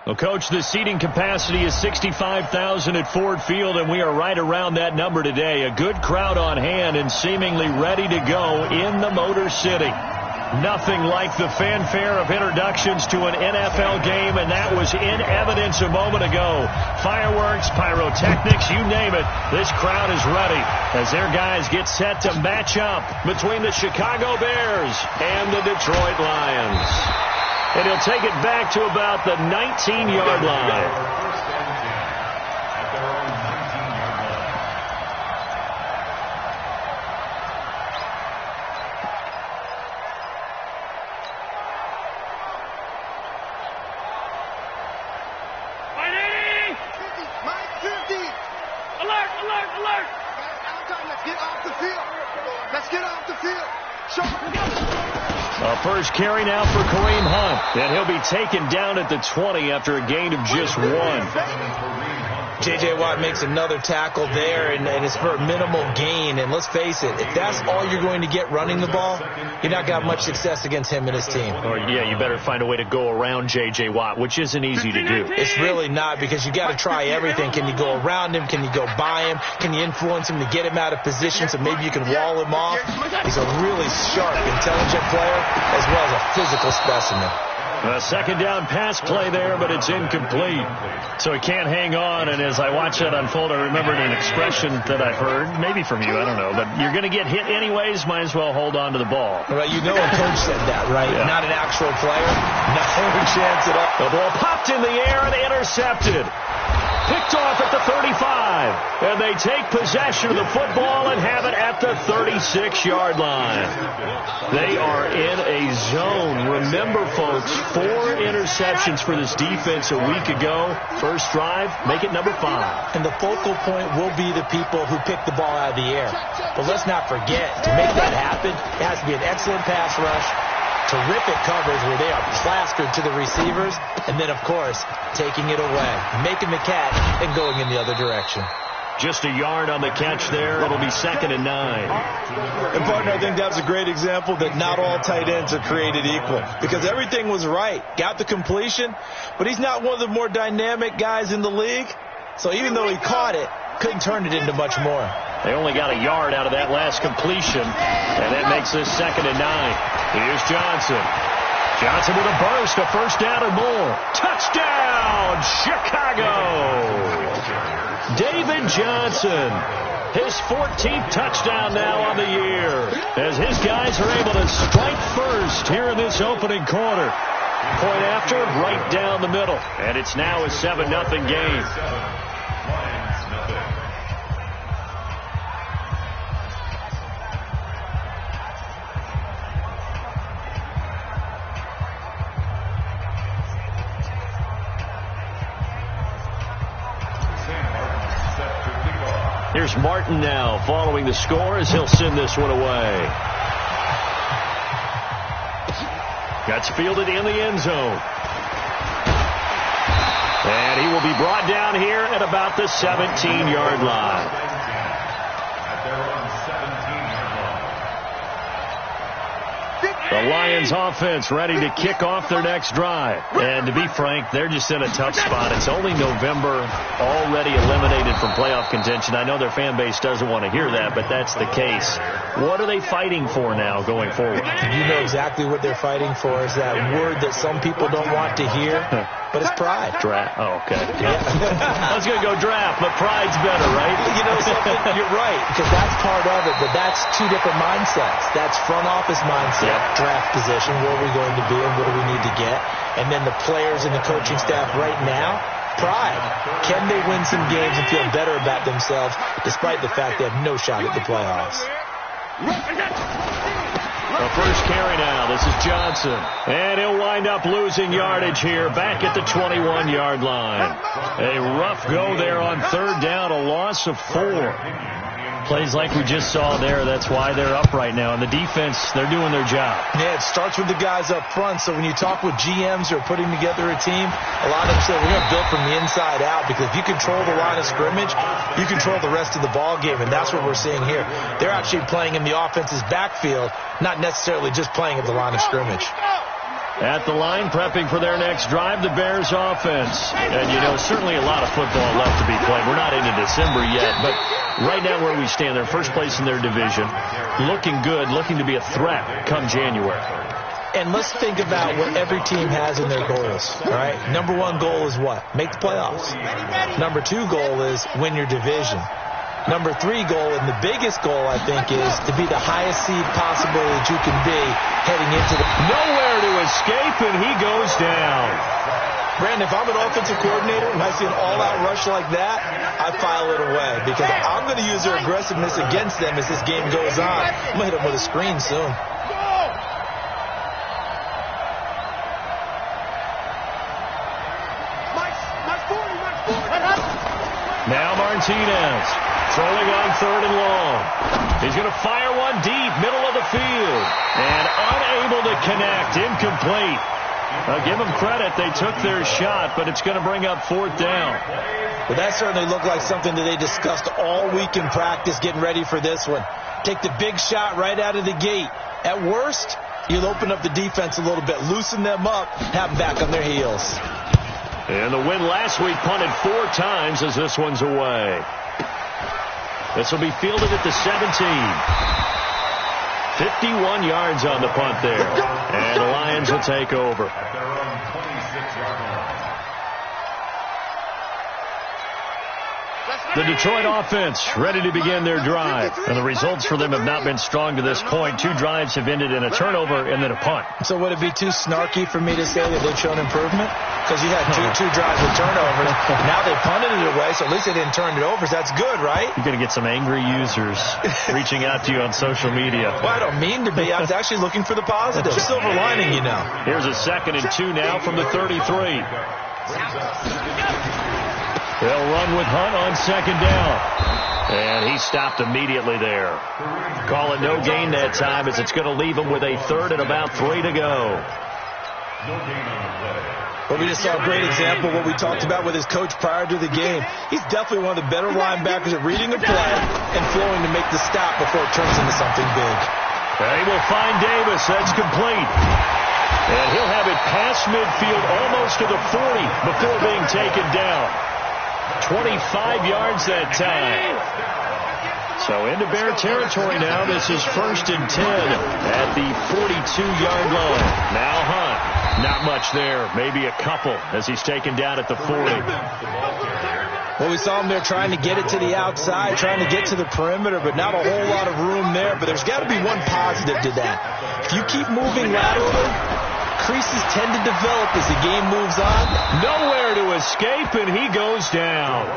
Well, Coach, the seating capacity is 65,000 at Ford Field, and we are right around that number today. A good crowd on hand and seemingly ready to go in the Motor City. Nothing like the fanfare of introductions to an NFL game, and that was in evidence a moment ago. Fireworks, pyrotechnics, you name it. This crowd is ready as their guys get set to match up between the Chicago Bears and the Detroit Lions. And he'll take it back to about the 19-yard line. First carry now for Kareem Hunt, and he'll be taken down at the 20 after a gain of just 1. J.J. Watt makes another tackle there, and it's for a minimal gain. And let's face it, if that's all you're going to get running the ball, you're not got much success against him and his team. Or, yeah, you better find a way to go around J.J. Watt, which isn't easy to do. It's really not, because you got to try everything. Can you go around him? Can you go by him? Can you influence him to get him out of position so maybe you can wall him off? He's a really sharp, intelligent player as well as a physical specimen. A second down pass play there, but it's incomplete. So he can't hang on, and as I watch that unfold, I remembered an expression that I've heard, maybe from you, I don't know, but you're going to get hit anyways, might as well hold on to the ball. Right, you know a coach said that, right? Yeah. Not an actual player. No chance at all. The ball popped in the air and intercepted. Picked off at the 35, and they take possession of the football and have it at the 36-yard line. They are in a zone. Remember, folks, 4 interceptions for this defense a week ago. First drive, make it number 5. And the focal point will be the people who pick the ball out of the air. But let's not forget, to make that happen, it has to be an excellent pass rush, terrific coverage where they are plastered to the receivers, and then, of course, taking it away, making the catch, and going in the other direction. Just a yard on the catch there. It'll be 2nd and 9. And, partner, I think that was a great example that not all tight ends are created equal, because everything was right. Got the completion, but he's not one of the more dynamic guys in the league. So even though he caught it, couldn't turn it into much more. They only got a yard out of that last completion, and that makes this 2nd and 9. Here's Johnson. Johnson with a burst, a first down and more. Touchdown, Chicago! David Johnson, his 14th touchdown now on the year, as his guys are able to strike first here in this opening quarter. Point after, right down the middle, and it's now a 7-0 game. Here's Martin now following the score as he'll send this one away. That's fielded in the end zone. And he will be brought down here at about the 17-yard line. The Lions offense ready to kick off their next drive. And to be frank, they're just in a tough spot. It's only November, already eliminated from playoff contention. I know their fan base doesn't want to hear that, but that's the case. What are they fighting for now going forward? You know exactly what they're fighting for. Is that word that some people don't want to hear, but it's pride. Draft. Oh, okay. Yeah. I was going to go draft, but pride's better, right? You know something? You're right, because that's part of it, but that's 2 different mindsets. That's front office mindset, draft position, where are we going to be and what do we need to get? And then the players and the coaching staff right now, pride. Can they win some games and feel better about themselves despite the fact they have no shot at the playoffs? The first carry now. This is Johnson. And he'll wind up losing yardage here back at the 21-yard line. A rough go there on 3rd down, a loss of 4. Plays like we just saw there. That's why they're up right now. And the defense, they're doing their job. Yeah, it starts with the guys up front. So when you talk with GMs who are putting together a team, a lot of them say we're going to build from the inside out, because if you control the line of scrimmage, you control the rest of the ball game. And that's what we're seeing here. They're actually playing in the offense's backfield, not necessarily just playing at the line of scrimmage. At the line, prepping for their next drive, the Bears offense. And, certainly a lot of football left to be played. We're not into December yet, but right now where we stand, they're first place in their division. Looking good, looking to be a threat come January. And let's think about what every team has in their goals, all right? Number one goal is what? Make the playoffs. Number two goal is win your division. Number three goal, and the biggest goal, I think, is to be the highest seed possible that you can be heading into the... Nowhere to escape, and he goes down. Brandon, if I'm an offensive coordinator and I see an all-out rush like that, I file it away because I'm going to use their aggressiveness against them as this game goes on. I'm going to hit them with a screen soon. Now Martinez. Throwing on 3rd and long. He's going to fire one deep, middle of the field. And unable to connect, incomplete. Give them credit, they took their shot, but it's going to bring up 4th down. Well, that certainly looked like something that they discussed all week in practice, getting ready for this one. Take the big shot right out of the gate. At worst, you'll open up the defense a little bit, loosen them up, have them back on their heels. And the win last week punted 4 times as this one's away. This will be fielded at the 17. 51 yards on the punt there. And the Lions will take over. The Detroit offense ready to begin their drive. And the results for them have not been strong to this point. 2 drives have ended in a turnover and then a punt. So would it be too snarky for me to say that they've shown improvement? Because you had two drives with turnovers. Now they punted it away, so at least they didn't turn it over. So that's good, right? You're going to get some angry users reaching out to you on social media. Well, I don't mean to be. I was actually looking for the positive. Silver lining, Here's a 2nd and 2 now from the 33. They'll run with Hunt on 2nd down. And he stopped immediately there. Call it no gain that time as it's going to leave him with a 3rd and about 3 to go. Well, we just saw a great example of what we talked about with his coach prior to the game. He's definitely one of the better linebackers at reading a play and flowing to make the stop before it turns into something big. They will find Davis. That's complete. And he'll have it past midfield almost to the 40 before being taken down. 25 yards that time. So into Bear territory now. This is 1st and 10 at the 42-yard line. Now Hunt. Not much there. Maybe a couple as he's taken down at the 40. Well, we saw him there trying to get it to the outside, trying to get to the perimeter, but not a whole lot of room there. But there's got to be one positive to that. If you keep moving laterally, creases tend to develop as the game moves on. Nowhere to escape, and he goes down.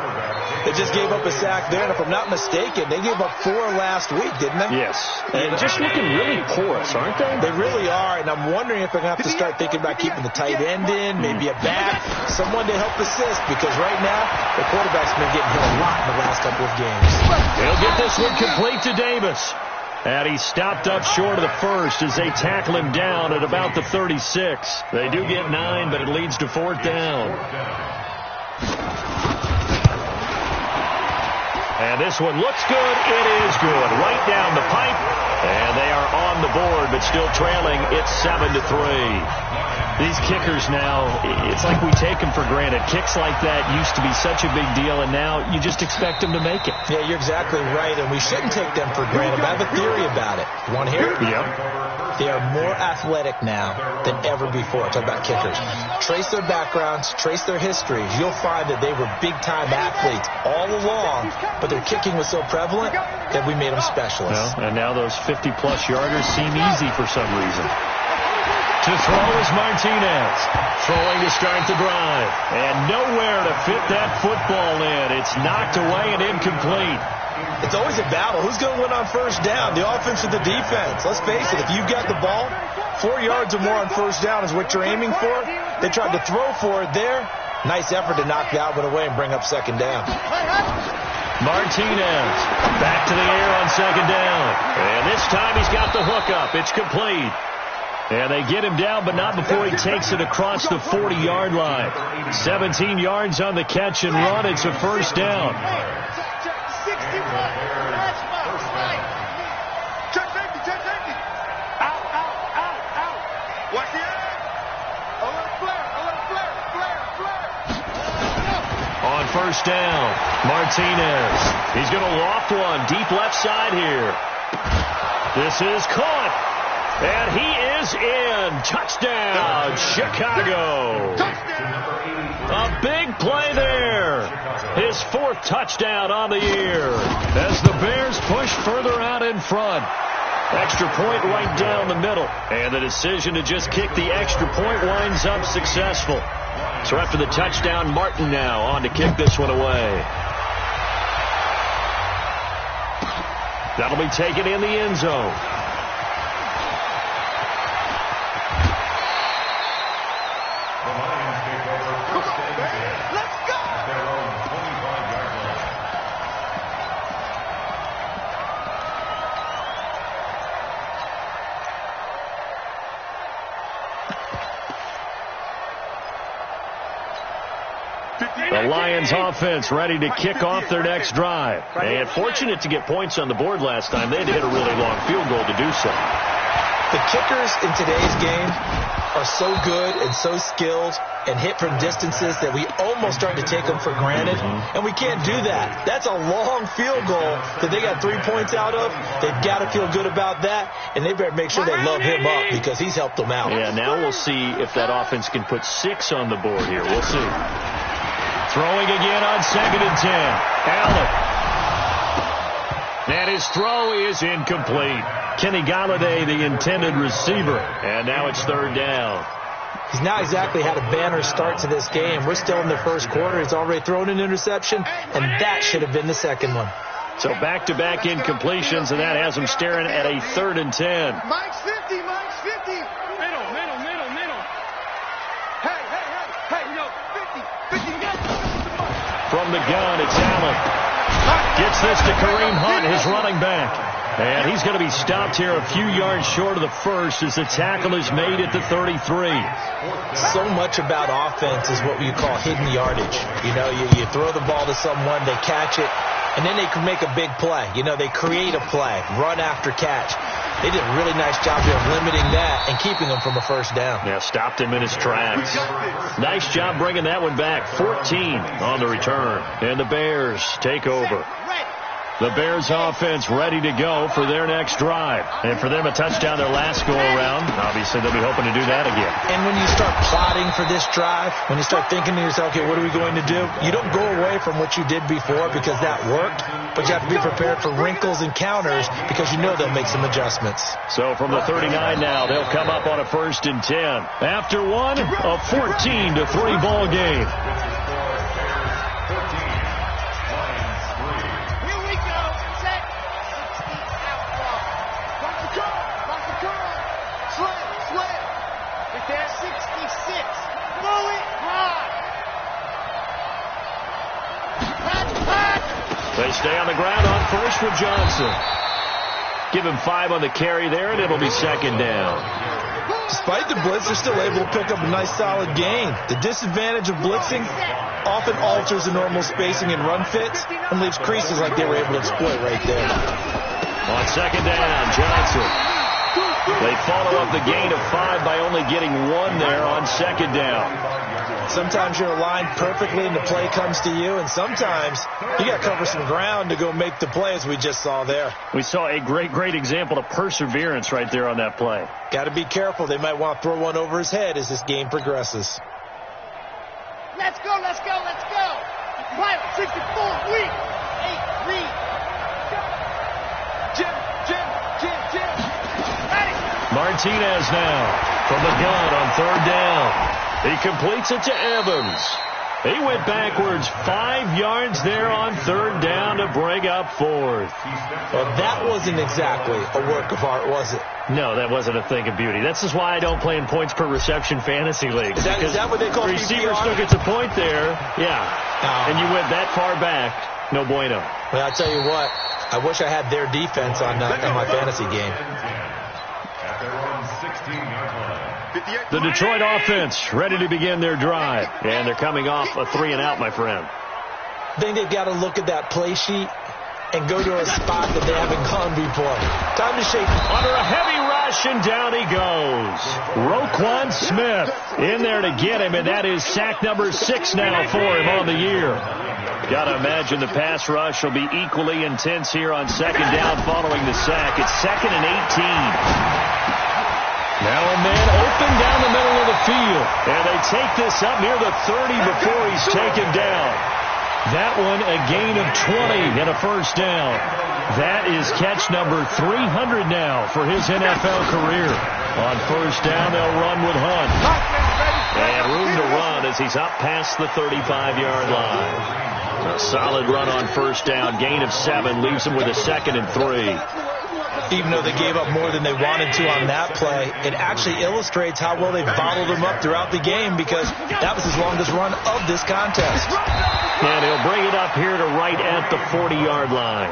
They just gave up a sack there, and if I'm not mistaken, they gave up 4 last week, didn't they? Yes. And just looking really porous, aren't they? They really are, and I'm wondering if they're going to have to start thinking about keeping the tight end in, maybe a back, someone to help assist, because right now, the quarterback's been getting hit a lot in the last couple of games. They'll get this one complete to Davis. And he stopped up short of the 1st as they tackle him down at about the 36. They do get 9, but it leads to 4th down. And this one looks good. It is good. Right down the pipe. And they are on the board, but still trailing. It's 7-3. These kickers now, it's like we take them for granted. Kicks like that used to be such a big deal, and now you just expect them to make it. Yeah, you're exactly right, and we shouldn't take them for granted. But I have a theory about it. You want to hear it? Yep. They are more athletic now than ever before. Talk about kickers. Trace their backgrounds, trace their histories. You'll find that they were big-time athletes all along, but their kicking was so prevalent that we made them specialists. Well, and now those 50-plus yarders seem easy for some reason. To throw is Martinez. Throwing to start the drive. And nowhere to fit that football in. It's knocked away and incomplete. It's always a battle. Who's going to win on 1st down? The offense or the defense? Let's face it, if you've got the ball, 4 yards or more on 1st down is what you're aiming for. They tried to throw for it there. Nice effort to knock that one away and bring up 2nd down. Martinez back to the air on 2nd down. And this time he's got the hook up. It's complete. And they get him down, but not before he takes it across the 40-yard line. 17 yards on the catch and run. It's a 1st down. first down. Martinez. He's going to loft one deep left side here. This is caught. And he is in. Touchdown, Chicago. A big play there. His fourth touchdown on the year as the Bears push further out in front. Extra point right down the middle. And the decision to just kick the extra point winds up successful. So after the touchdown, Martin now on to kick this one away. That'll be taken in the end zone. The Lions offense ready to kick off their next drive. And fortunate to get points on the board last time. They had to hit a really long field goal to do so. The kickers in today's game are so good and so skilled and hit from distances that we almost start to take them for granted. And we can't do that. That's a long field goal that they got 3 points out of. They've got to feel good about that. And they better make sure they love him up because he's helped them out. Yeah, now we'll see if that offense can put 6 on the board here. We'll see. Throwing again on 2nd and 10. Allen. And his throw is incomplete. Kenny Golladay, the intended receiver. And now it's 3rd down. He's not exactly had a banner start to this game. We're still in the first quarter. He's already thrown an interception, and that should have been the second one. So back-to-back incompletions, and that has him staring at a 3rd and 10. Mike's 50, Mike's 50. Middle. Hey, you know, 50. From the gun, it's Allen. Gets this to Kareem Hunt, his running back. And he's going to be stopped here a few yards short of the first as the tackle is made at the 33. So much about offense is what you call hidden yardage. You know, you throw the ball to someone, they catch it, and then they can make a big play. You know, they create a play, run after catch. They did a really nice job here of limiting that and keeping him from a first down. Yeah, stopped him in his tracks. Nice job bringing that one back. 14 on the return. And the Bears take over. The Bears offense ready to go for their next drive. And for them, a touchdown their last go-around. Obviously, they'll be hoping to do that again. And when you start plotting for this drive, when you start thinking to yourself, okay, what are we going to do? You don't go away from what you did before because that worked, but you have to be prepared for wrinkles and counters because you know they'll make some adjustments. So from the 39 now, they'll come up on a 1st and 10. After one, a 14-3 ball game. They stay on the ground on first with Johnson. Give him 5 on the carry there, and it'll be 2nd down. Despite the blitz, they're still able to pick up a nice solid gain. The disadvantage of blitzing often alters the normal spacing and run fits and leaves creases like they were able to exploit right there. On 2nd down, Johnson. They follow up the gain of 5 by only getting 1 there on 2nd down. Sometimes you're aligned perfectly and the play comes to you, and sometimes you got to cover some ground to go make the play, as we just saw there. We saw a great example of perseverance right there on that play. Got to be careful. They might want to throw one over his head as this game progresses. Let's go. Pilot 64, weak. 8, read. Jim. Martinez now from the gun on 3rd down. He completes it to Evans. He went backwards 5 yards there on 3rd down to bring up 4th. Well, that wasn't exactly a work of art, was it? No, that wasn't a thing of beauty. That's just why I don't play in points per reception fantasy leagues. Is that what they call receiver PPR? still gets a point there. Yeah. And you went that far back. No bueno. Well, I'll tell you what. I wish I had their defense on my fantasy game. The Detroit offense ready to begin their drive. And they're coming off a 3-and-out, my friend. I think they've got to look at that play sheet and go to a spot that they haven't gone before. Time to shake. Under a heavy rush, and down he goes. Roquan Smith in there to get him, and that is sack number 6 now for him on the year. Got to imagine the pass rush will be equally intense here on second down following the sack. It's 2nd and 18. Now a man open down the middle of the field. And they take this up near the 30 before he's taken down. That one a gain of 20 and a first down. That is catch number 300 now for his NFL career. On first down, they'll run with Hunt. And room to run as he's up past the 35-yard line. A solid run on first down. Gain of 7 leaves him with a 2nd and 3. Even though they gave up more than they wanted to on that play, it actually illustrates how well they bottled him up throughout the game, because that was his longest run of this contest. And he'll bring it up here to right at the 40-yard line.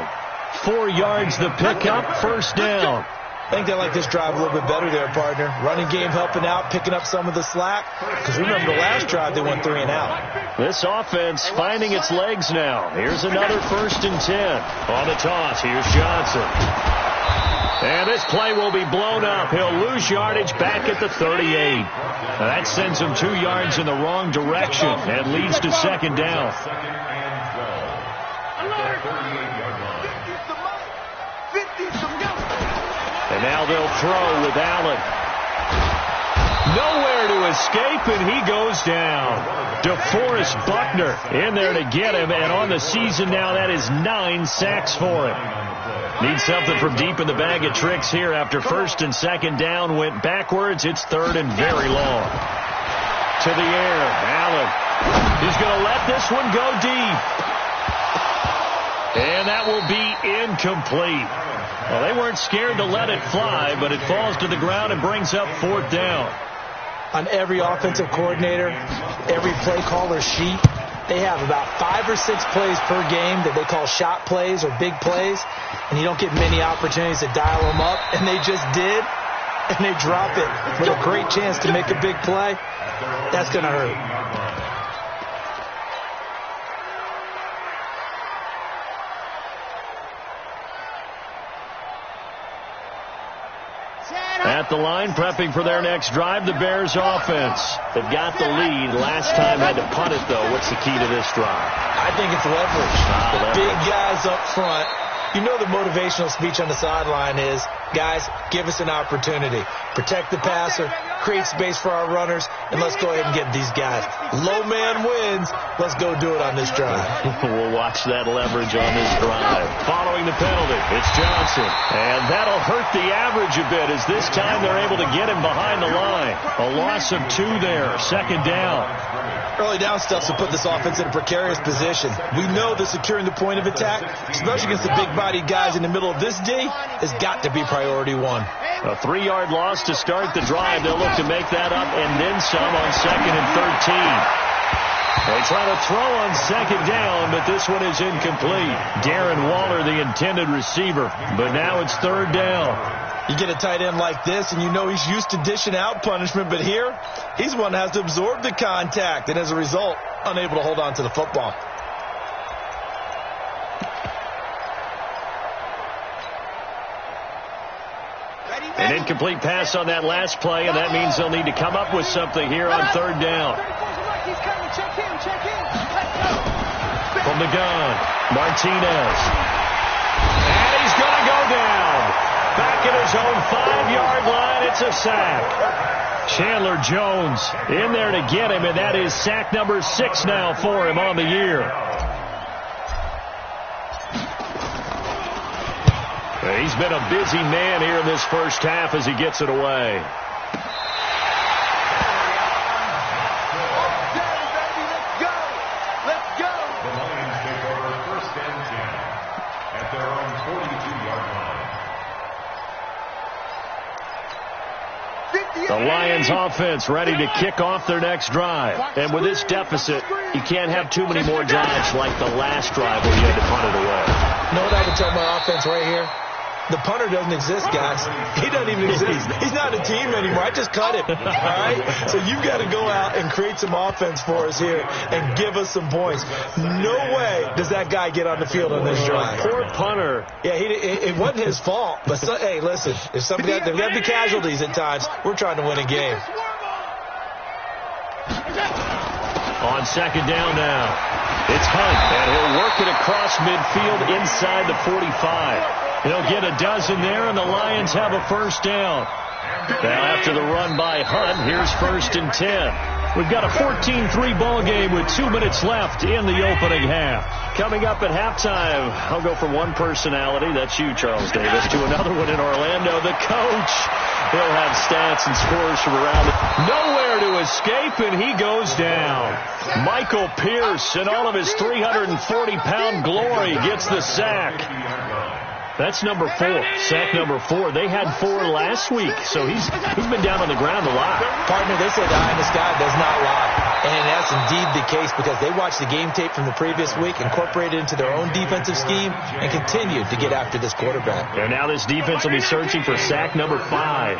4 yards the pickup, first down. I think they like this drive a little bit better there, partner. Running game helping out, picking up some of the slack. Because remember the last drive, they went 3 and out. This offense finding its legs now. Here's another 1st and 10. On the toss, here's Johnson. And this play will be blown up. He'll lose yardage back at the 38. Now that sends him 2 yards in the wrong direction and leads to second down. And now they'll throw with Allen. Nowhere to escape, and he goes down. DeForest Buckner in there to get him, and on the season now, that is 9 sacks for him. Needs something from deep in the bag of tricks here after 1st and 2nd down went backwards. It's 3rd and very long. To the air, Allen. He's going to let this one go deep. And that will be incomplete. Well, they weren't scared to let it fly, but it falls to the ground and brings up 4th down. On every offensive coordinator, every play caller sheet, they have about 5 or 6 plays per game that they call shot plays or big plays, and you don't get many opportunities to dial them up, and they just did, and they drop it with a great chance to make a big play. That's going to hurt. At the line, prepping for their next drive, the Bears offense. They've got the lead. Last time had to punt it, though. What's the key to this drive? I think it's leverage. Big guys up front. You know the motivational speech on the sideline is, guys, give us an opportunity. Protect the passer, create space for our runners, and let's go ahead and get these guys. Low man wins. Let's go do it on this drive. We'll watch that leverage on this drive. Following the penalty, it's Johnson. And that'll hurt the average a bit, as this time they're able to get him behind the line. A loss of 2 there, 2nd down. Early down stuff's to put this offense in a precarious position. We know that securing the point of attack, especially against the big-bodied guys in the middle of this D, has got to be priority 1. A 3-yard loss to start the drive. They'll look to make that up and then some on 2nd and 13. They try to throw on 2nd down, but this one is incomplete. Darren Waller, the intended receiver, but now it's 3rd down. You get a tight end like this, and you know he's used to dishing out punishment, but here, he's one that has to absorb the contact, and as a result, unable to hold on to the football. An incomplete pass on that last play, and that means they'll need to come up with something here on 3rd down. From the gun, Martinez. And he's going to go down. Back at his own 5-yard line, it's a sack. Chandler Jones in there to get him, and that is sack number 6 now for him on the year. He's been a busy man here in this first half as he gets it away. The Lions offense ready to kick off their next drive. And with this deficit, you can't have too many more drives like the last drive where you had to punt it away. You know what I would tell my offense right here? The punter doesn't exist, guys. He doesn't even exist. He's not a team anymore. I just cut him, all right? So you've got to go out and create some offense for us here and give us some points. No way does that guy get on the field on this drive. Poor punter. Yeah, it wasn't his fault. But, hey, listen, if somebody there got to be casualties at times, we're trying to win a game. On second down now, it's Hunt, and he'll work it across midfield inside the 45. He'll get a dozen there, and the Lions have a first down. Now after the run by Hunt, here's 1st and 10. We've got a 14-3 ball game with 2 minutes left in the opening half. Coming up at halftime, I'll go from one personality, that's you, Charles Davis, to another one in Orlando, the coach. He'll have stats and scores from around it. Nowhere to escape, and he goes down. Michael Pierce, in all of his 340-pound glory, gets the sack. That's number 4, sack number 4. They had 4 last week, so he's been down on the ground a lot. Partner, they say the eye in the sky does not lie. And that's indeed the case because they watched the game tape from the previous week, incorporated it into their own defensive scheme, and continued to get after this quarterback. And now this defense will be searching for sack number 5.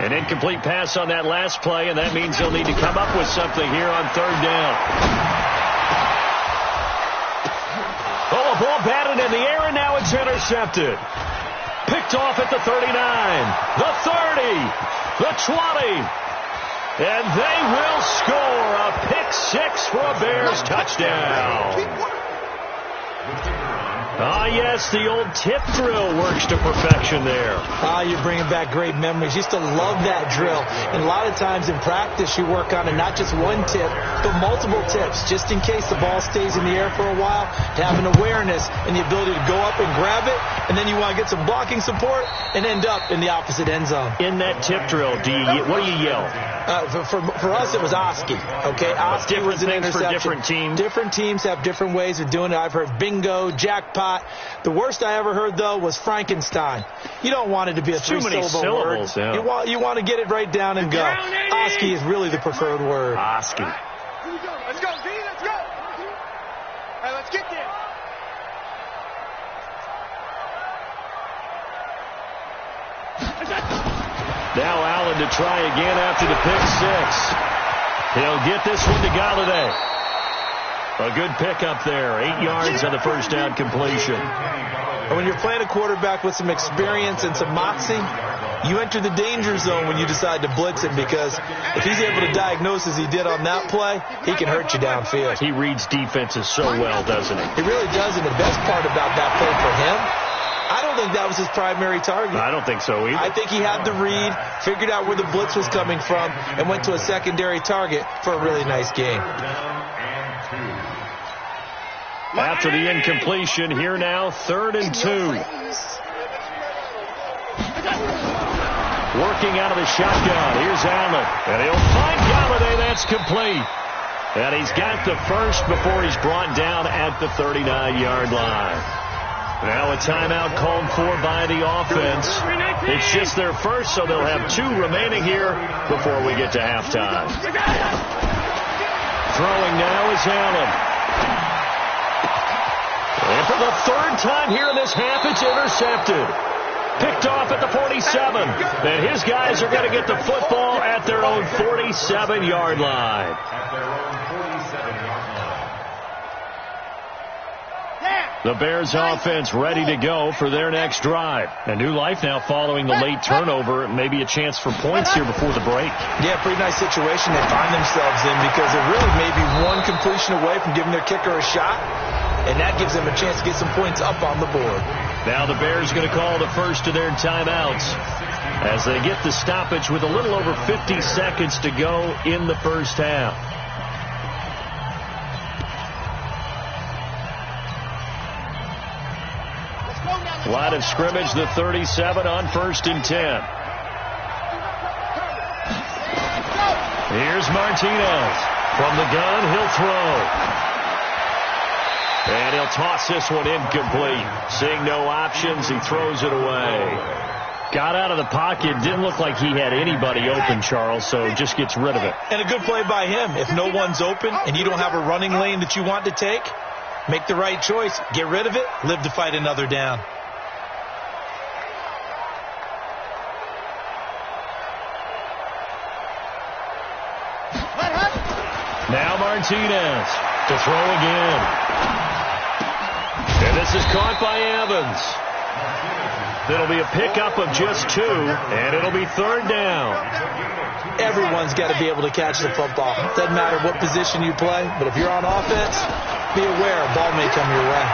An incomplete pass on that last play, and that means they'll need to come up with something here on 3rd down. Oh, a ball batted in the air, and now it's intercepted. Picked off at the 39, the 30, the 20. And they will score a pick-6 for a Bears touchdown. Ah, yes, the old tip drill works to perfection there. You're bringing back great memories. Used to love that drill. And a lot of times in practice, you work on it, not just one tip, but multiple tips, just in case the ball stays in the air for a while, to have an awareness and the ability to go up and grab it, and then you want to get some blocking support and end up in the opposite end zone. In that tip drill, what do you yell? For us, it was Oski. Okay, Oski was an interception. For different teams. Different teams have different ways of doing it. I've heard bingo, jackpot. The worst I ever heard, though, was Frankenstein. You don't want it to be a three-syllable word. Yeah. You want to get it right down and go. Oski is really the preferred word. Oski. Let's go, D. Let's go. Hey, let's get there. Now Allen to try again after the pick 6. He'll get this one to Galladay. A good pickup there. 8 yards on the first down completion. And when you're playing a quarterback with some experience and some moxie, you enter the danger zone when you decide to blitz him, because if he's able to diagnose as he did on that play, he can hurt you downfield. He reads defenses so well, doesn't he? He really does, and the best part about that play for him, I don't think that was his primary target. I don't think so either. I think he had the read, figured out where the blitz was coming from, and went to a secondary target for a really nice game. After the incompletion, here now, 3rd and 2. Working out of the shotgun. Here's Allen. And he'll find Galladay. That's complete. And he's got the first before he's brought down at the 39-yard line. Now a timeout called for by the offense. It's just their first, so they'll have 2 remaining here before we get to halftime. Throwing now is Allen. And for the 3rd time here in this half, it's intercepted. Picked off at the 47. And his guys are going to get the football at their own 47-yard line. The Bears offense ready to go for their next drive. A new life now following the late turnover. Maybe a chance for points here before the break. Yeah, pretty nice situation they find themselves in, because they're really maybe one completion away from giving their kicker a shot. And that gives them a chance to get some points up on the board. Now the Bears going to call the first of their timeouts as they get the stoppage with a little over 50 seconds to go in the first half. Line of scrimmage, the 37 on 1st and 10. Here's Martinez. From the gun, he'll throw. And he'll toss this one incomplete. Seeing no options, he throws it away. Got out of the pocket. Didn't look like he had anybody open, Charles, so just gets rid of it. And a good play by him. If no one's open and you don't have a running lane that you want to take, make the right choice. Get rid of it. Live to fight another down. Now Martinez to throw again. And this is caught by Evans. It'll be a pickup of just 2, and it'll be 3rd down. Everyone's got to be able to catch the football. Doesn't matter what position you play, but if you're on offense, be aware a ball may come your way.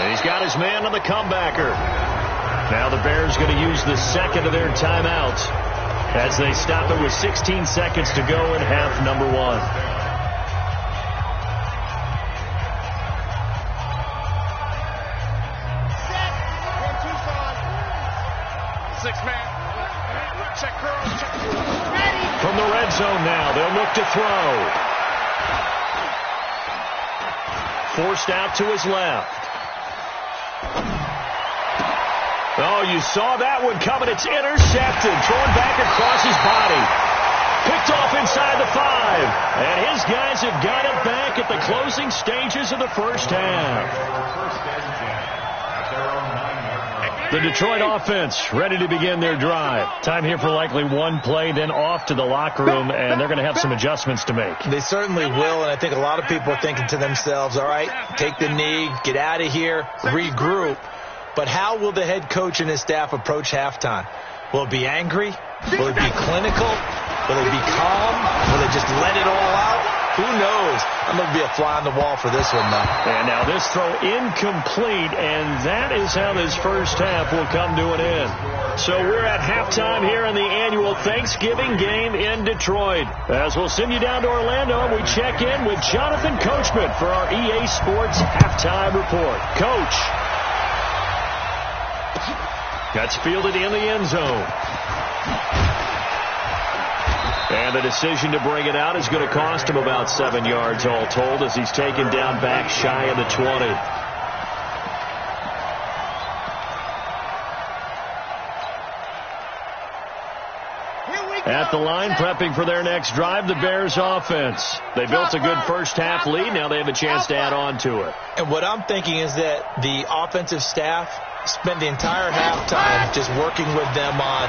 And he's got his man on the comebacker. Now the Bears going to use the second of their timeouts as they stop it with 16 seconds to go in half number 1. From the red zone now, they'll look to throw. Forced out to his left. Oh, you saw that one coming. It's intercepted. Thrown back across his body. Picked off inside the 5. And his guys have got it back at the closing stages of the first half. The Detroit offense ready to begin their drive. Time here for likely one play, then off to the locker room, and they're going to have some adjustments to make. They certainly will, and I think a lot of people are thinking to themselves, all right, take the knee, get out of here, regroup. But how will the head coach and his staff approach halftime? Will it be angry? Will it be clinical? Will it be calm? Will they just let it all out? Who knows? I'm going to be a fly on the wall for this one, though. And now this throw incomplete, and that is how this first half will come to an end. So we're at halftime here in the annual Thanksgiving game in Detroit. As we'll send you down to Orlando, we check in with Jonathan Coachman for our EA Sports Halftime Report. Coach. That's fielded in the end zone. And the decision to bring it out is going to cost him about 7 yards all told as he's taken down back shy of the 20. At the line, prepping for their next drive, the Bears offense. They built a good first half lead. Now they have a chance to add on to it. And what I'm thinking is that the offensive staff spent the entire halftime just working with them on,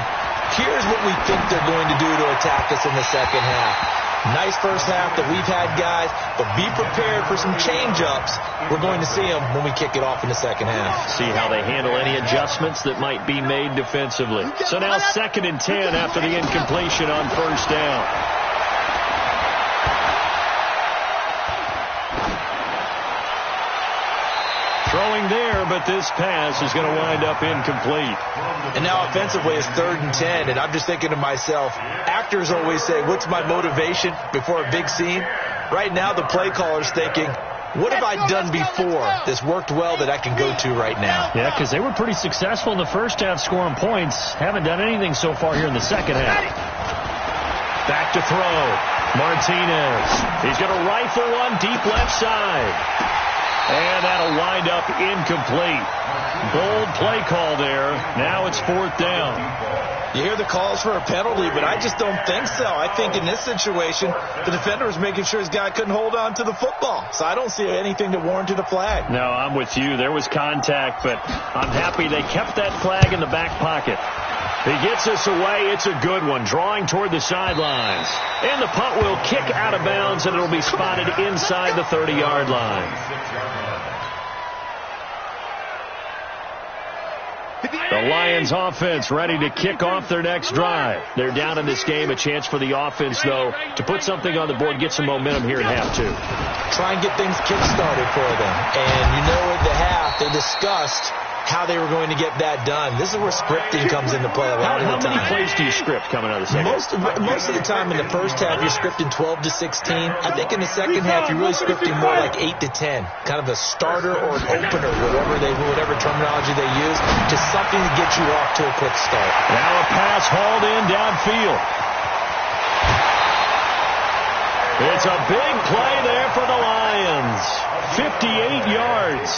here's what we think they're going to do to attack us in the second half. Nice first half that we've had, guys, but be prepared for some change-ups. We're going to see them when we kick it off in the second half. See how they handle any adjustments that might be made defensively. So now 2nd and 10 after the incompletion on first down. Throwing there, but this pass is going to wind up incomplete. And now offensively it's 3rd and 10, and I'm just thinking to myself, actors always say, what's my motivation before a big scene? Right now the play caller's thinking, what have I done before that's worked well that I can go to right now? Yeah, because they were pretty successful in the first half scoring points. Haven't done anything so far here in the second half. Back to throw. Martinez. He's going to rifle one deep left side. And that'll wind up incomplete. Bold play call there. Now it's 4th down. You hear the calls for a penalty, but I just don't think so. I think in this situation, the defender was making sure his guy couldn't hold on to the football. So I don't see anything to warrant a flag. No, I'm with you. There was contact, but I'm happy they kept that flag in the back pocket. He gets us away. It's a good one. Drawing toward the sidelines. And the punt will kick out of bounds, and it'll be spotted inside the 30-yard line. The Lions offense ready to kick off their next drive. They're down in this game. A chance for the offense, though, to put something on the board, get some momentum here at half 2. Try and get things kick-started for them. And you know at the half, they discussed how they were going to get that done. This is where scripting comes into play a lot of the time. How many plays do you script coming out of the second? Most of the time in the first half, you're scripting 12 to 16. I think in the second half, you're really scripting more like 8 to 10. Kind of a starter or an opener, whatever terminology they use, just something to get you off to a quick start. Now a pass hauled in downfield. It's a big play there for the Lions. 58 yards.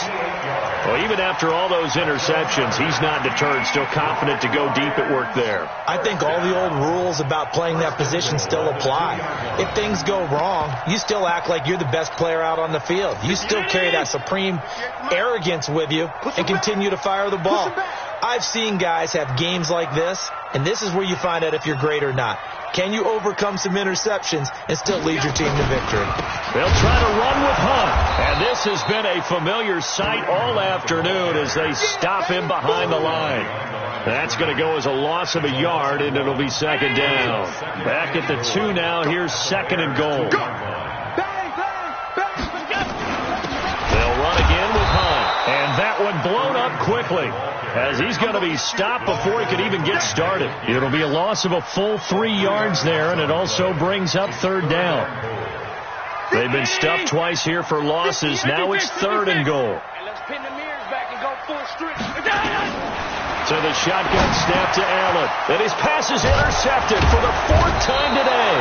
Well, even after all those interceptions, he's not deterred, still confident to go deep at work there. I think all the old rules about playing that position still apply. If things go wrong, you still act like you're the best player out on the field. You still carry that supreme arrogance with you and continue to fire the ball. I've seen guys have games like this, and this is where you find out if you're great or not. Can you overcome some interceptions and still lead your team to victory? They'll try to run with Hunt. And this has been a familiar sight all afternoon as they stop him behind the line. That's going to go as a loss of a yard, and it'll be second down. Back at the 2 now. Here's second and goal. They'll run again with Hunt. And that one blown up quickly, as he's going to be stopped before he could even get started. It'll be a loss of a full 3 yards there, and it also brings up third down. They've been stuffed twice here for losses. Now it's third and goal. Let's pin the mirrors back and go full strip. So the shotgun snap to Allen. And his pass is intercepted for the 4th time today.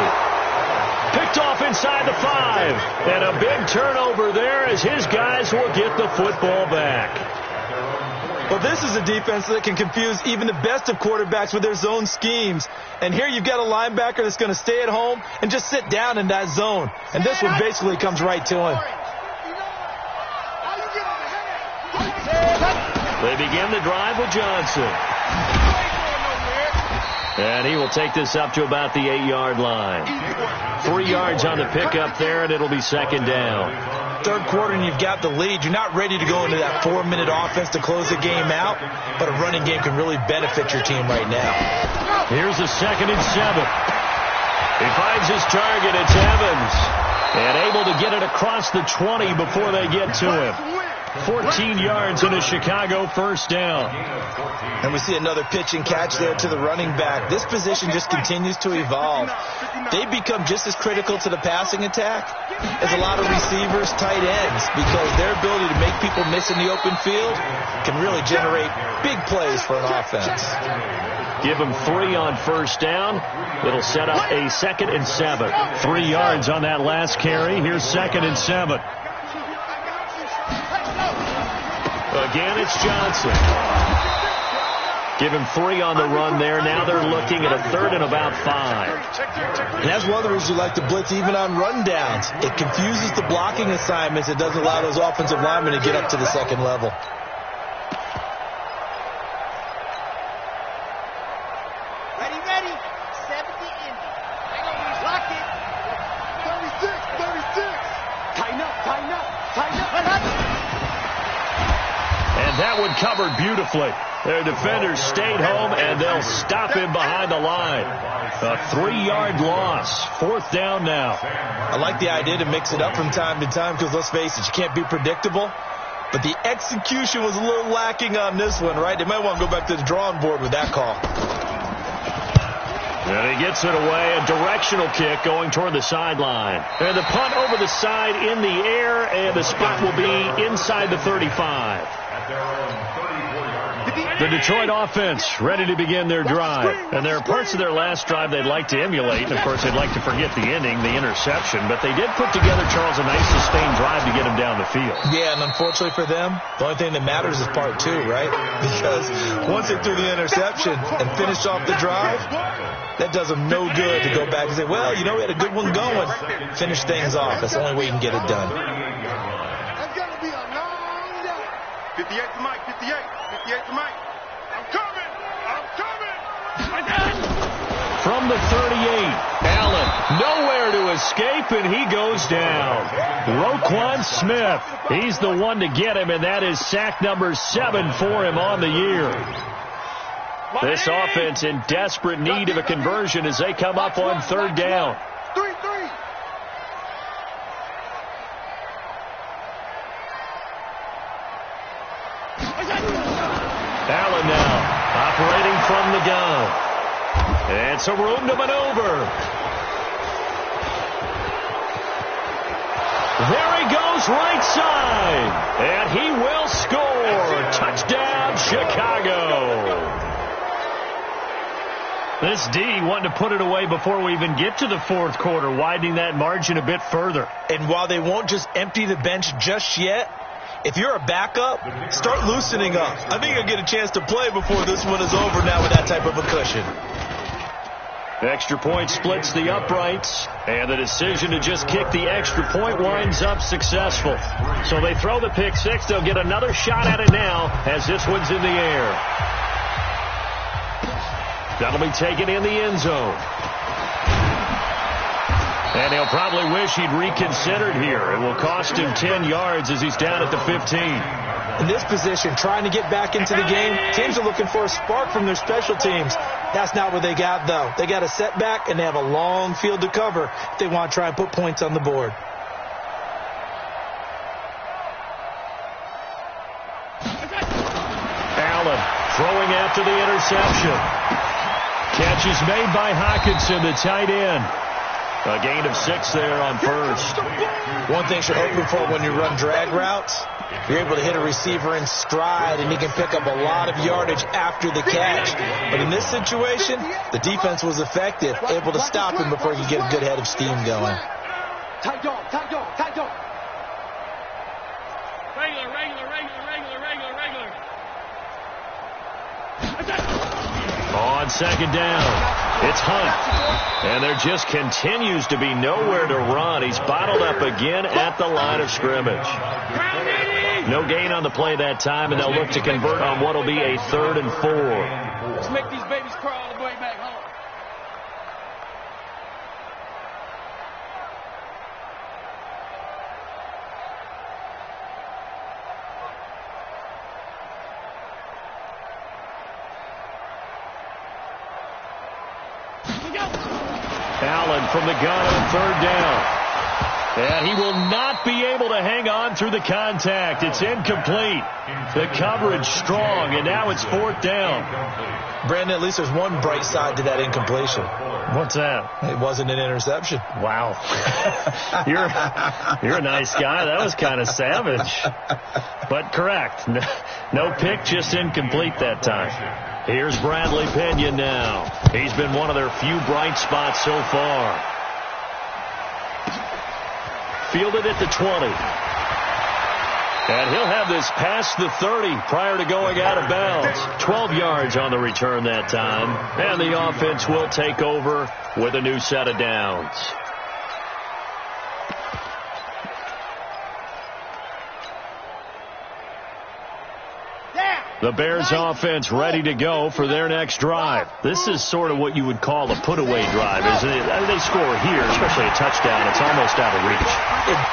Picked off inside the 5. And a big turnover there as his guys will get the football back. Well, this is a defense that can confuse even the best of quarterbacks with their zone schemes. And here you've got a linebacker that's going to stay at home and just sit down in that zone. And this one basically comes right to him. They begin the drive with Johnson. And he will take this up to about the 8-yard line. 3 yards on the pickup there, and it'll be second down. Third quarter and you've got the lead. You're not ready to go into that 4-minute offense to close the game out, but a running game can really benefit your team right now. Here's the 2nd and 7. He finds his target. It's Evans. And able to get it across the 20 before they get to him. 14 yards and a Chicago first down. And we see another pitch and catch there to the running back. This position just continues to evolve. They become just as critical to the passing attack as a lot of receivers, tight ends, because their ability to make people miss in the open field can really generate big plays for an offense. Give him 3 on first down. It'll set up a 2nd and 7. 3 yards on that last carry. Here's 2nd and 7. Again, it's Johnson. Give him 3 on the run there. Now they're looking at a 3rd and about 5. And that's one of the reasons you like to blitz even on rundowns. It confuses the blocking assignments. It doesn't allow those offensive linemen to get up to the second level. Ready. 70 Indy. Lock it. 36. Tighten up. And that one covered beautifully. Their defenders stayed home, and they'll stop him behind the line. A 3-yard loss. 4th down now. I like the idea to mix it up from time to time because, let's face it, you can't be predictable. But the execution was a little lacking on this one, right? They might want to go back to the drawing board with that call. And he gets it away. A directional kick going toward the sideline. And the punt over the side in the air, and the spot will be inside the 35. The Detroit offense ready to begin their drive. And there are parts of their last drive they'd like to emulate. And, of course, they'd like to forget the ending, the interception. But they did put together, Charles, a nice sustained drive to get him down the field. Yeah, and unfortunately for them, the only thing that matters is part 2, right? Because once they threw the interception and finished off the drive, that does them no good to go back and say, well, we had a good one going. Finish things off. That's the only way you can get it done. That's going to be a long day. 58 to Mike. 58 to Mike. I'm coming. From the 38, Allen nowhere to escape, and he goes down. Roquan Smith, he's the one to get him, and that is sack number 7 for him on the year. This offense in desperate need of a conversion as they come up on 3rd down. 3. Allen now operating from the gun. And some room to maneuver. There he goes right side. And he will score. Touchdown, Chicago. This D wanting to put it away before we even get to the 4th quarter, widening that margin a bit further. And while they won't just empty the bench just yet, if you're a backup, start loosening up. I think you'll get a chance to play before this one is over now with that type of a cushion. Extra point splits the uprights, and the decision to just kick the extra point winds up successful. So they throw the pick 6. They'll get another shot at it now as this one's in the air. That'll be taken in the end zone. And he'll probably wish he'd reconsidered here. It will cost him 10 yards as he's down at the 15. In this position, trying to get back into the game, teams are looking for a spark from their special teams. That's not what they got, though. They got a setback, and they have a long field to cover if they want to try and put points on the board. Allen throwing after the interception. Catch is made by Hockenson, the tight end. A gain of 6 there on first. One thing you're hoping for when you run drag routes, you're able to hit a receiver in stride, and he can pick up a lot of yardage after the catch. But in this situation, the defense was effective, able to stop him before he could get a good head of steam going. Tight dog, tight dog, tight dog. Regular. On second down, it's Hunt. And there just continues to be nowhere to run. He's bottled up again at the line of scrimmage. No gain on the play that time, and they'll look to convert on what will be a 3rd and 4. Let's make these babies crawl all the way back home. Allen from the gun on 3rd down. And he will not be able to hang on through the contact. It's incomplete. The coverage strong, and now it's 4th down. Brandon, at least there's one bright side to that incompletion. What's that? It wasn't an interception. Wow. You're a nice guy. That was kind of savage. But correct. No pick, just incomplete that time. Here's Bradley Pena now. He's been one of their few bright spots so far. Fielded at the 20. And he'll have this past the 30 prior to going out of bounds. 12 yards on the return that time. And the offense will take over with a new set of downs. The Bears offense ready to go for their next drive. This is sort of what you would call a put-away drive, isn't it? They score here, especially a touchdown. It's almost out of reach.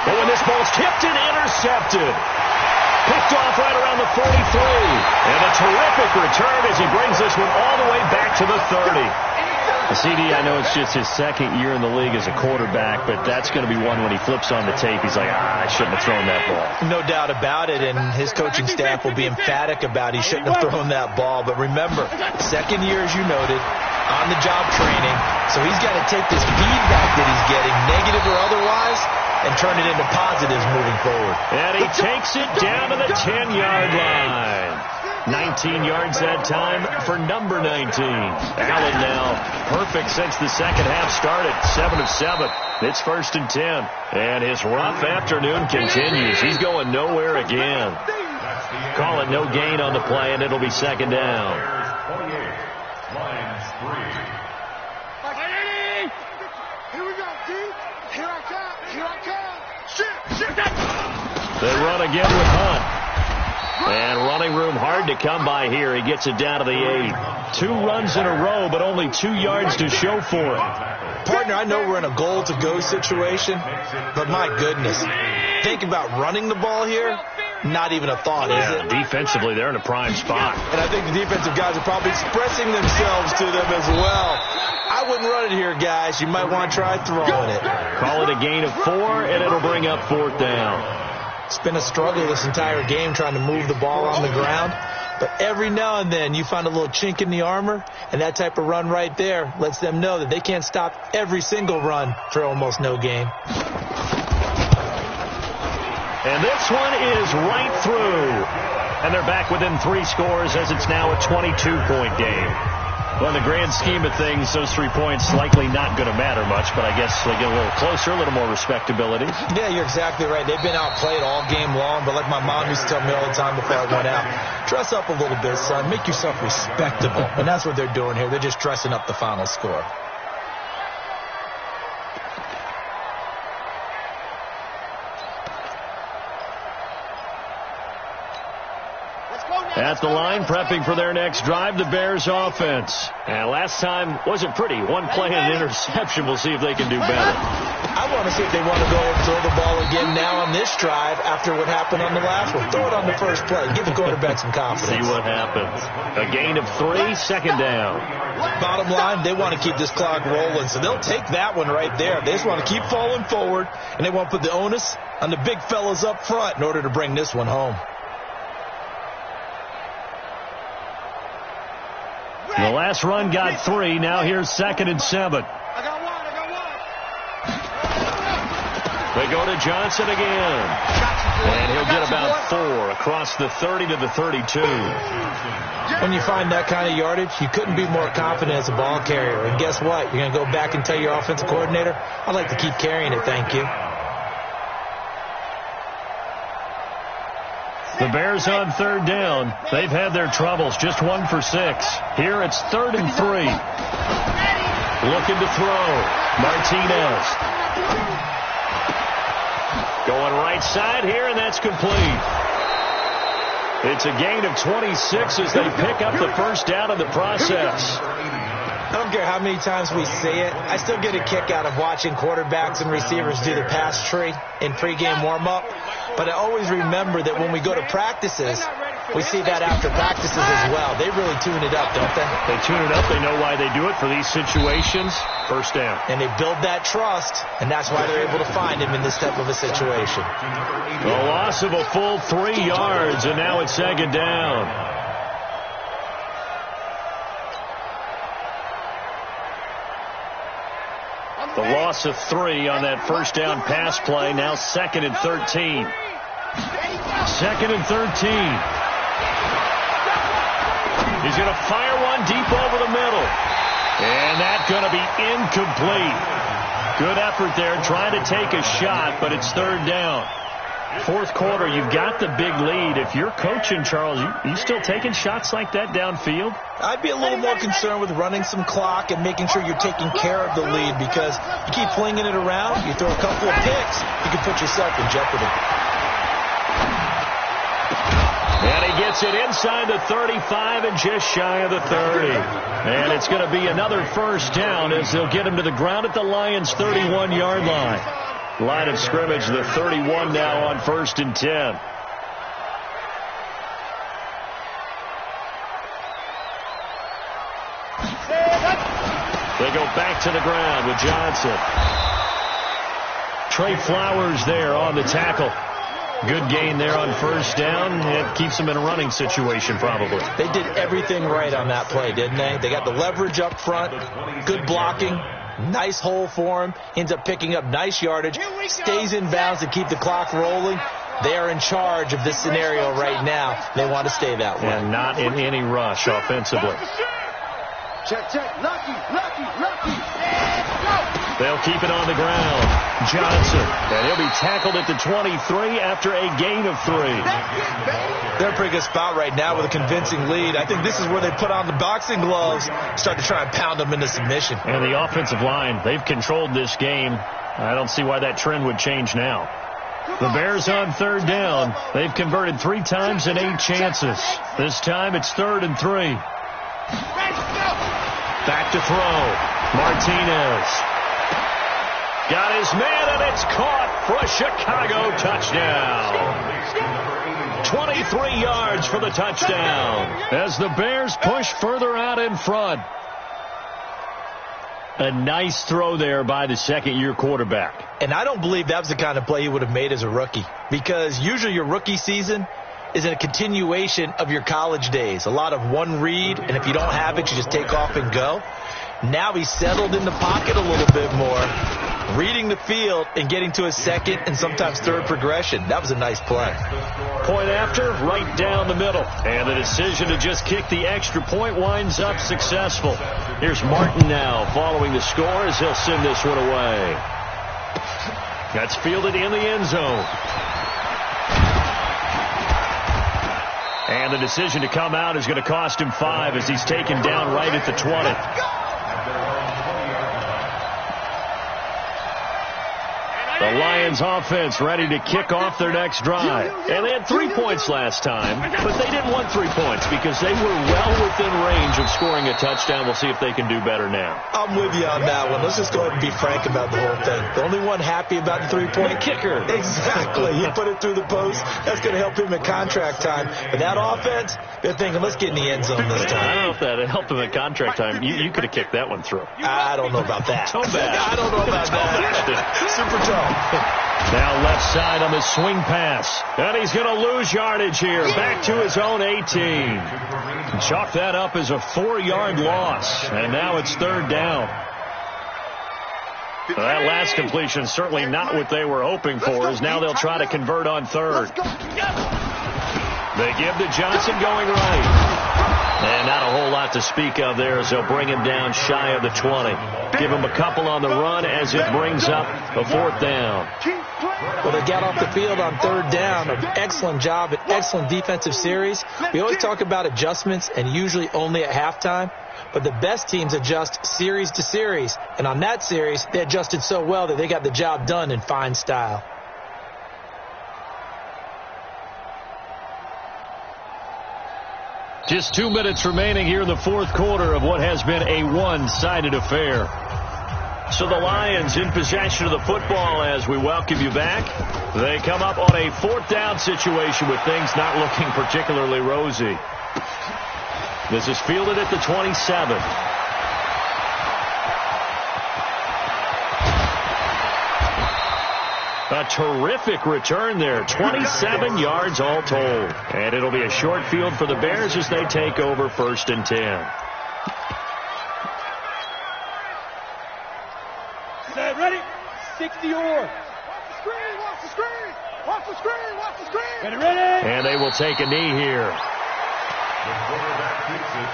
But when this ball's tipped and intercepted, picked off right around the 43. And a terrific return as he brings this one all the way back to the 30. CD, I know it's just his 2nd year in the league as a quarterback, but that's going to be one when he flips on the tape. He's like, I shouldn't have thrown that ball. No doubt about it, and his coaching staff will be emphatic about he shouldn't have thrown that ball. But remember, 2nd year, as you noted, on-the-job training, so he's got to take this feedback that he's getting, negative or otherwise, and turn it into positives moving forward. And he takes it down to the 10-yard line. 19 yards that time for number 19. Allen now perfect since the second half started. 7 of 7. It's 1st and 10. And his rough afternoon continues. He's going nowhere again. Call it no gain on the play, and it'll be 2nd down. Here we go, D. Here I come. Shit. They run again with Hunt. And running room hard to come by here. He gets it down to the 8. 2 runs in a row, but only 2 yards to show for it. Partner, I know we're in a goal-to-go situation, but my goodness, think about running the ball here. Not even a thought, is it? Defensively, they're in a prime spot. And I think the defensive guys are probably expressing themselves to them as well. I wouldn't run it here, guys. You might want to try throwing it. Call it a gain of 4, and it'll bring up 4th down. It's been a struggle this entire game trying to move the ball on the ground. But every now and then you find a little chink in the armor, and that type of run right there lets them know that they can't stop every single run for almost no gain. And this one is right through. And they're back within 3 scores as it's now a 22-point game. Well, in the grand scheme of things, those 3 points likely not going to matter much, but I guess they get a little closer, a little more respectability. Yeah, you're exactly right. They've been outplayed all game long, but like my mom used to tell me all the time before I went out, dress up a little bit, son. Make yourself respectable. And that's what they're doing here. They're just dressing up the final score. Let's go now. At the line, prepping for their next drive, the Bears offense. And last time wasn't pretty. One play and an interception. We'll see if they can do better. I want to see if they want to go and throw the ball again now on this drive after what happened on the last one. Throw it on the first play. Give the quarterback some confidence. See what happens. A gain of 3, second down. Bottom line, they want to keep this clock rolling, so they'll take that one right there. They just want to keep falling forward, and they want to put the onus on the big fellas up front in order to bring this one home. The last run got 3. Now here's 2nd and 7. I got one. They go to Johnson again. And he'll get about 4 across the 30 to the 32. When you find that kind of yardage, you couldn't be more confident as a ball carrier. And guess what? You're going to go back and tell your offensive coordinator, I'd like to keep carrying it, thank you. The Bears on 3rd down. They've had their troubles. Just 1 for 6. Here it's 3rd and 3. Looking to throw. Martinez. Going right side here, and that's complete. It's a gain of 26 as they pick up the first down in the process. I don't care how many times we say it. I still get a kick out of watching quarterbacks and receivers do the pass tree in pregame warm-up. But I always remember that when we go to practices, we see that after practices as well. They really tune it up, don't they? They tune it up. They know why they do it for these situations. First down. And they build that trust, and that's why they're able to find him in this type of a situation. A loss of a full 3 yards, and now it's 2nd down. The loss of 3 on that first down pass play. Now 2nd and 13. 2nd and 13. He's going to fire one deep over the middle. And that's going to be incomplete. Good effort there trying to take a shot, but it's 3rd down. 4th quarter, you've got the big lead. If you're coaching, Charles, you still taking shots like that downfield? I'd be a little more concerned with running some clock and making sure you're taking care of the lead, because you keep flinging it around, you throw a couple of picks, you can put yourself in jeopardy. And he gets it inside the 35 and just shy of the 30. And it's going to be another first down as they'll get him to the ground at the Lions' 31-yard line. Line of scrimmage, the 31 now on 1st and 10. They go back to the ground with Johnson. Trey Flowers there on the tackle. Good gain there on first down. It keeps them in a running situation probably. They did everything right on that play, didn't they? They got the leverage up front, good blocking, nice hole for him, ends up picking up nice yardage, stays in bounds to keep the clock rolling. They are in charge of this scenario right now. They want to stay that way. And not in any rush offensively. Check, check. Lucky, lucky, lucky. They'll keep it on the ground. Johnson. And he'll be tackled at the 23 after a gain of 3. They're in a pretty good spot right now with a convincing lead. I think this is where they put on the boxing gloves, start to try and pound them into submission. And the offensive line, they've controlled this game. I don't see why that trend would change now. The Bears on 3rd down. They've converted 3 times in 8 chances. This time it's 3rd and 3. Back to throw. Martinez. Got his man, and it's caught for a Chicago touchdown. 23 yards for the touchdown as the Bears push further out in front. A nice throw there by the second-year quarterback. And I don't believe that was the kind of play he would have made as a rookie, because usually your rookie season is a continuation of your college days. A lot of one read, and if you don't have it, you just take off and go. Now he's settled in the pocket a little bit more, reading the field and getting to a second and sometimes third progression. That was a nice play. Point after, right down the middle. And the decision to just kick the extra point winds up successful. Here's Martin now following the score as he'll send this one away. That's fielded in the end zone. And the decision to come out is going to cost him 5 as he's taken down right at the 20. The Lions offense ready to kick off their next drive. And they had 3 points last time, but they didn't want 3 points because they were well within range of scoring a touchdown. We'll see if they can do better now. I'm with you on that one. Let's just go ahead and be frank about the whole thing. The only one happy about the 3-point kicker. Exactly. He put it through the post. That's going to help him in contract time. But that offense, they're thinking, let's get in the end zone this time. I don't know if that helped him at contract time. You could have kicked that one through. I don't know about that. So bad. I don't know about that. Super tough. Now left side on the swing pass. And he's going to lose yardage here. Back to his own 18. Chalk that up as a 4-yard loss. And now it's 3rd down. That last completion certainly not what they were hoping for, as now they'll try to convert on 3rd. They give to Johnson going right. And not a whole lot to speak of there as they'll bring him down shy of the 20. Give him a couple on the run as it brings up a 4th down. Well, they got off the field on 3rd down. An excellent job, an excellent defensive series. We always talk about adjustments and usually only at halftime. But the best teams adjust series to series. And on that series, they adjusted so well that they got the job done in fine style. Just 2 minutes remaining here in the 4th quarter of what has been a one-sided affair. So the Lions in possession of the football as we welcome you back. They come up on a 4th down situation with things not looking particularly rosy. This is fielded at the 27. A terrific return there. 27 yards all told. And it'll be a short field for the Bears as they take over 1st and 10. Set, ready? 60 or. Watch the screen, watch the screen, watch the screen, watch the screen. Ready, ready. And they will take a knee here. The quarterback keeps it.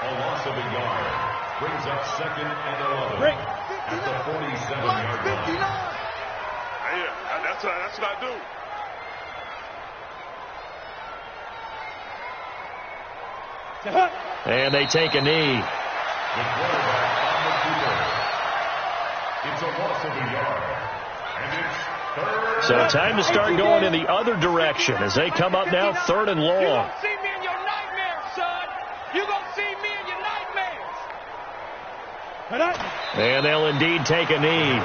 A loss of a yard. Brings up 2nd and 11. Break. At the 47-yard line. Yeah, that's what I do. And they take a knee. The quarterback on the field. It's a loss of a yard. And it's 3rd. So time to start going in the other direction as they come up now 3rd and You long. gonna see me in your nightmares, son. You gonna see me in your nightmares. And they'll indeed take a knee.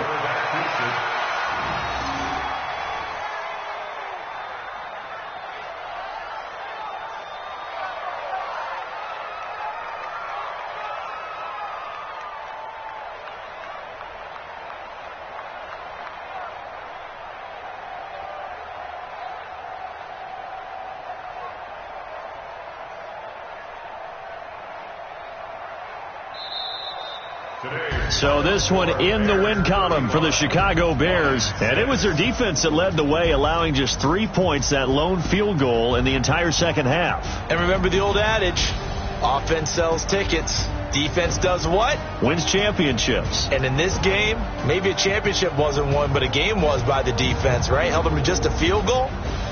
So this one in the win column for the Chicago Bears. And it was their defense that led the way, allowing just 3 points, that lone field goal in the entire second half. And remember the old adage, offense sells tickets. Defense does what? Wins championships. And in this game, maybe a championship wasn't won, but a game was by the defense, right? Held them to just a field goal.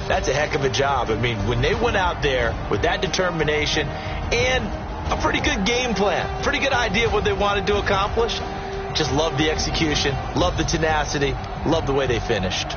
That's a heck of a job. I mean, when they went out there with that determination and a pretty good game plan, pretty good idea of what they wanted to accomplish, just love the execution, love the tenacity, love the way they finished.